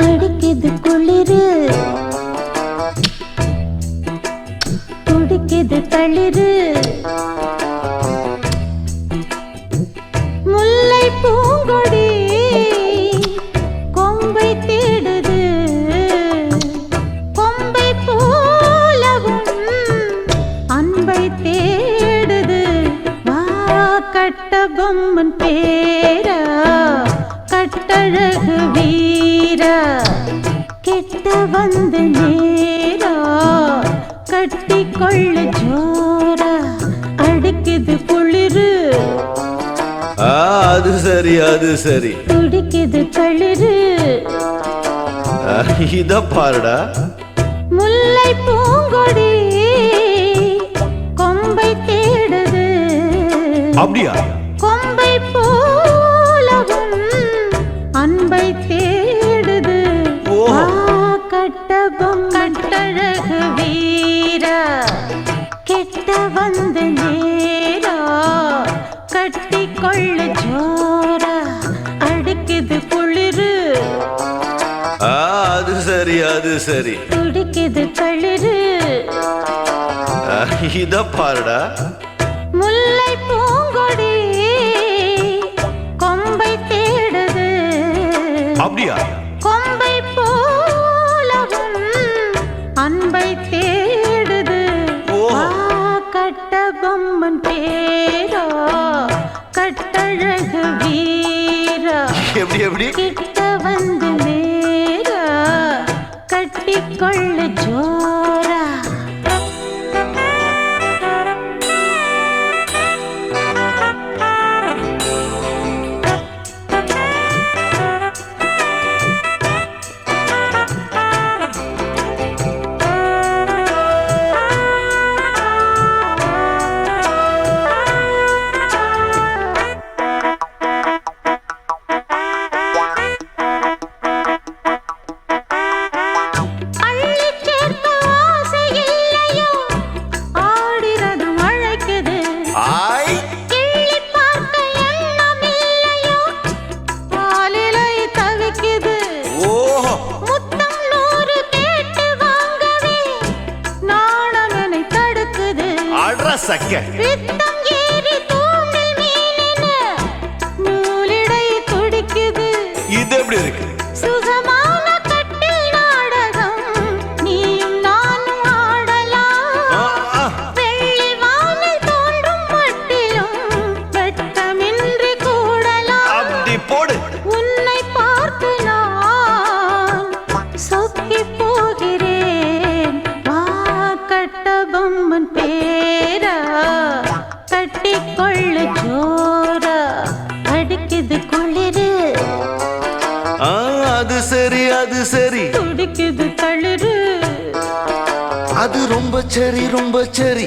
அடிக்குது குளிரு துடிக்குது தளிரு முல்லை பூங்கொடி கொம்பை தேடுது கொம்பை போலவும் அன்பை தேடுது வா கட்ட பொம்மன் பேரா கட்டழகு வீரா கெட்ட வந்து நேரா கட்டி கொள்ள ஜோரா அடிக்குது குளிரு அது சரி அது சரி துடிக்குது தளிரு இத பாருடா முல்லை பூங்கொடி கொம்பை தேடுது அப்படியா கொம்பை போலவும் அன்பை தேடுது வா கட்டபம் கட்டழகு வீரா கெட்ட வந்து நேரா கட்டி கொள்ள ஜோரா அடிக்குது குளிரு அது சரி அது சரி துடிக்குது தளிரு இத பாருடா முல்லை பூங்கொடி கொம்பை தேடுது அப்படியா கொம்பை போலவும் அன்பை தேடுது வா கட்ட பொம்மன் பேரா கட்டழகு வீரா எப்படி எப்படி கிட்ட வந்து நேரா கட்டிக்கொள்ள ஜோரா சக்க ரத்தம் ஏறி தூண்டில் மீனென நூலிடை துடிக்குது இது எப்படி இருக்கு சுகமான கட்டில் நாடகம் நீயும் நானும் ஆடலாம் வெள்ளி வானில் தோன்றும் மட்டிலும் வெட்டமின்றி கூடலாம் அப்படி போடு உன்னை பார்த்து நான் சொக்கி போகிறேன் வா கட்ட பொம்மன் பேரா கட்டிக்கொள்ள ஜோரா அடிக்குது குளிரு அது சரி அது சரி துடிக்குது தளிரு அது ரொம்ப சரி ரொம்ப சரி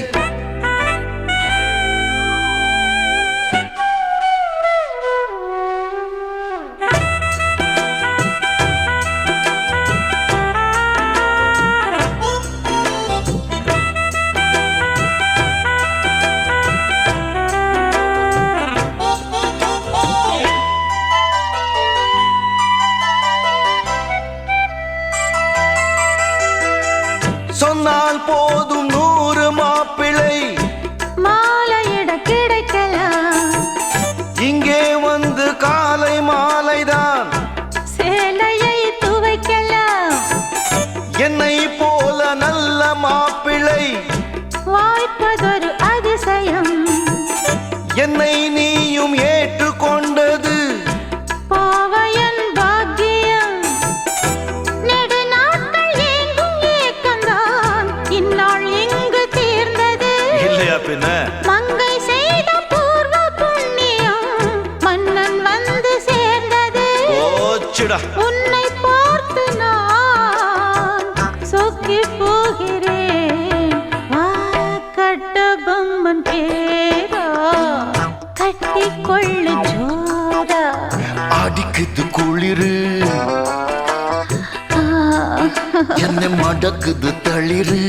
சொன்னால் போதும் 100 மாப்பிள்ளை மாலையிட கிடைக்கலாம் இங்கே வந்து காலை மாலைதான் சேலையை துவைக்கலாம் என்னை போல நல்ல மாப்பிள்ளை வாய்ப்பதொரு அதிசயம் என்னை நீயும் ஏற்றுக்கொண்டது பாவையன் பாக்கியம் நெடு நாட்கள் ஏங்கும் ஏக்கந்தான் இந்நாள் இங்கு தீர்ந்தது இல்லையா பின்ன மங்கை செய்த பூர்வ புண்ணியம் மன்னன் வந்து சேர்ந்தது ஓச்சுடா உன்னை பார்த்து நான் சொக்கி போகிறேன் வா கட்ட பொம்மன் பேரா கட்டிக்கொள்ள ஜோரா அடிக்குது குளிரு என்னை மடக்குது தளிரு